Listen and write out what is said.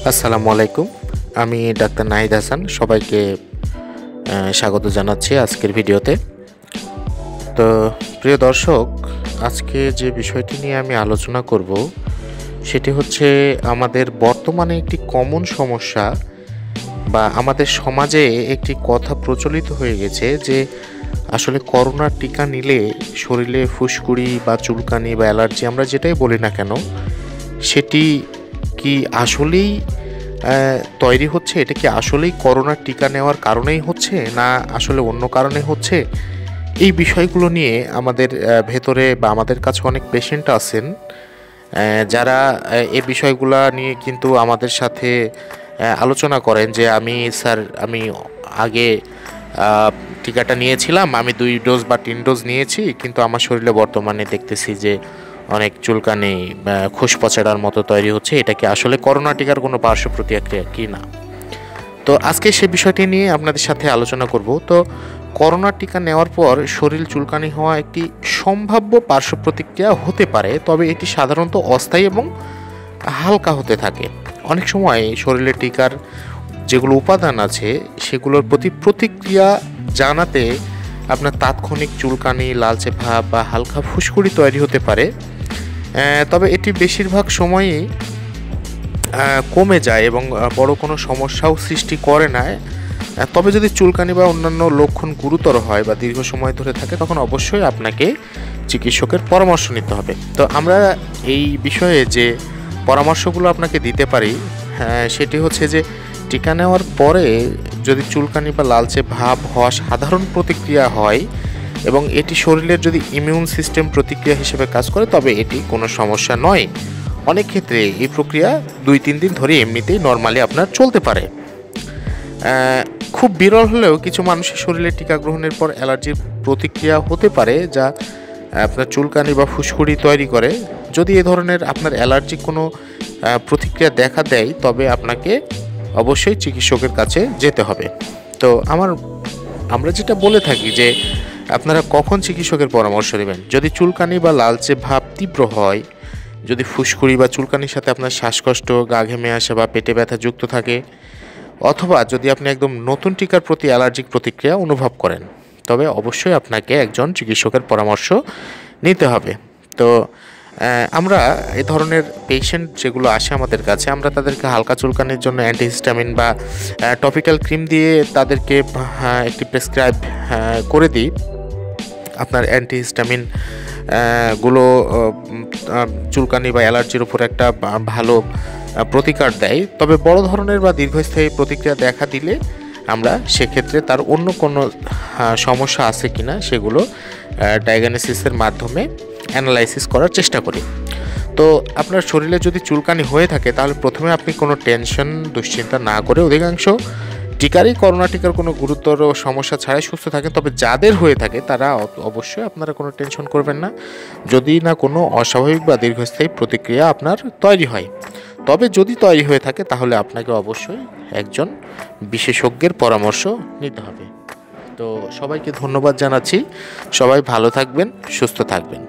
আসসালামু আলাইকুম। আমি ডাক্তার নাহিদ হাসান। সবাইকে স্বাগত জানাচ্ছি আজকের ভিডিওতে। তো প্রিয় দর্শক, আজকে যে বিষয়টি নিয়ে আমি আলোচনা করব সেটি হচ্ছে আমাদের বর্তমানে একটি কমন সমস্যা বা আমাদের সমাজে একটি কথা প্রচলিত হয়ে গেছে যে আসলে করোনার টিকা নিলে শরীরে ফুসকুড়ি বা চুলকানি বা অ্যালার্জি আমরা যেটাই বলি না কেন সেটি কি আসলেই তৈরি হচ্ছে, এটা কি আসলেই করোনার টিকা নেওয়ার কারণেই হচ্ছে না আসলে অন্য কারণে হচ্ছে। এই বিষয়গুলো নিয়ে আমাদের ভেতরে বা আমাদের কাছে অনেক পেশেন্ট আছেন যারা এই বিষয়গুলো নিয়ে কিন্তু আমাদের সাথে আলোচনা করেন যে আমি আগে টিকাটা নিয়েছিলাম, আমি 2 ডোজ বা 3 ডোজ নিয়েছি, কিন্তু আমার শরীরে বর্তমানে দেখতেছি যে অনেক চুলকানি খোসপচাড়ার মতো তৈরি হচ্ছে। এটা কি আসলে করোনা টিকার কোনো পার্শ্ব প্রতিক্রিয়া কি না? তো আজকে সে বিষয়টি নিয়ে আপনাদের সাথে আলোচনা করব। তো করোনা টিকা নেওয়ার পর শরীর চুলকানি হওয়া একটি সম্ভাব্য পার্শ্ব প্রতিক্রিয়া হতে পারে, তবে এটি সাধারণত অস্থায়ী এবং হালকা হতে থাকে। অনেক সময় শরীরে টিকার যেগুলো উপাদান আছে সেগুলোর প্রতি প্রতিক্রিয়া জানাতে আপনার তাৎক্ষণিক চুলকানি, লালচে ভাব বা হালকা ফুসকুড়ি তৈরি হতে পারে, তবে এটি বেশিরভাগ সময়ই কমে যায় এবং বড় কোনো সমস্যাও সৃষ্টি করে না। তবে যদি চুলকানি বা অন্যান্য লক্ষণ গুরুতর হয় বা দীর্ঘ সময় ধরে থাকে তখন অবশ্যই আপনাকে চিকিৎসকের পরামর্শ নিতে হবে। তো আমরা এই বিষয়ে যে পরামর্শগুলো আপনাকে দিতে পারি সেটি হচ্ছে যে টিকা নেওয়ার পরে যদি চুলকানি বা লালচে ভাব হওয়া সাধারণ প্রতিক্রিয়া হয় এবং এটি শরীরের যদি ইমিউন সিস্টেম প্রতিক্রিয়া হিসেবে কাজ করে তবে এটি কোনো সমস্যা নয়। অনেক ক্ষেত্রে এই প্রক্রিয়া 2-3 দিন ধরে এমনিতেই নর্মালি আপনার চলতে পারে। খুব বিরল হলেও কিছু মানুষের শরীরে টিকা গ্রহণের পর অ্যালার্জির প্রতিক্রিয়া হতে পারে যা আপনার চুলকানি বা ফুসকুড়ি তৈরি করে। যদি এ ধরনের আপনার অ্যালার্জিক কোনো প্রতিক্রিয়া দেখা দেয় তবে আপনাকে অবশ্যই চিকিৎসকের কাছে যেতে হবে। তো আমরা যেটা বলে থাকি যে আপনারা কখন চিকিৎসকের পরামর্শ নেবেন, যদি চুলকানি বা লালচে ভাব তীব্র হয়, যদি ফুসকুড়ি বা চুলকানির সাথে আপনার শ্বাসকষ্ট, গা ঘেমে আসা বা পেটে ব্যথা যুক্ত থাকে, অথবা যদি আপনি একদম নতুন টিকার প্রতি অ্যালার্জিক প্রতিক্রিয়া অনুভব করেন, তবে অবশ্যই আপনাকে একজন চিকিৎসকের পরামর্শ নিতে হবে। তো আমরা এই ধরনের পেশেন্ট যেগুলো আসে আমাদের কাছে, আমরা তাদেরকে হালকা চুলকানির জন্য অ্যান্টিহিস্টামিন বা টপিক্যাল ক্রিম দিয়ে তাদেরকে একটি প্রেসক্রাইব করে দিই। আপনার অ্যান্টিহিস্টামিন গুলো চুলকানি বা অ্যালার্জির উপর একটা ভালো প্রতিকার দেয়, তবে বড় ধরনের বা দীর্ঘস্থায়ী প্রতিক্রিয়া দেখা দিলে আমরা সেক্ষেত্রে তার অন্য কোনো সমস্যা আছে কিনা সেগুলো ডায়াগনোসিসের মাধ্যমে অ্যানালাইসিস করার চেষ্টা করি। তো আপনার শরীরে যদি চুলকানি হয়ে থাকে তাহলে প্রথমে আপনি কোনো টেনশন দুশ্চিন্তা না করে, অধিকাংশ করোনা টিকার কোনো গুরুতর সমস্যা ছাড়াই সুস্থ থাকেন, তবে যাদের হয়ে থাকে তারা অবশ্যই আপনারা কোনো টেনশন করবেন না যদি না কোনো অস্বাভাবিক বা দীর্ঘস্থায়ী প্রতিক্রিয়া আপনার তৈরি হয়। তবে যদি তৈরি হয়ে থাকে তাহলে আপনাকে অবশ্যই একজন বিশেষজ্ঞের পরামর্শ নিতে হবে। তো সবাইকে ধন্যবাদ জানাচ্ছি। সবাই ভালো থাকবেন, সুস্থ থাকবেন।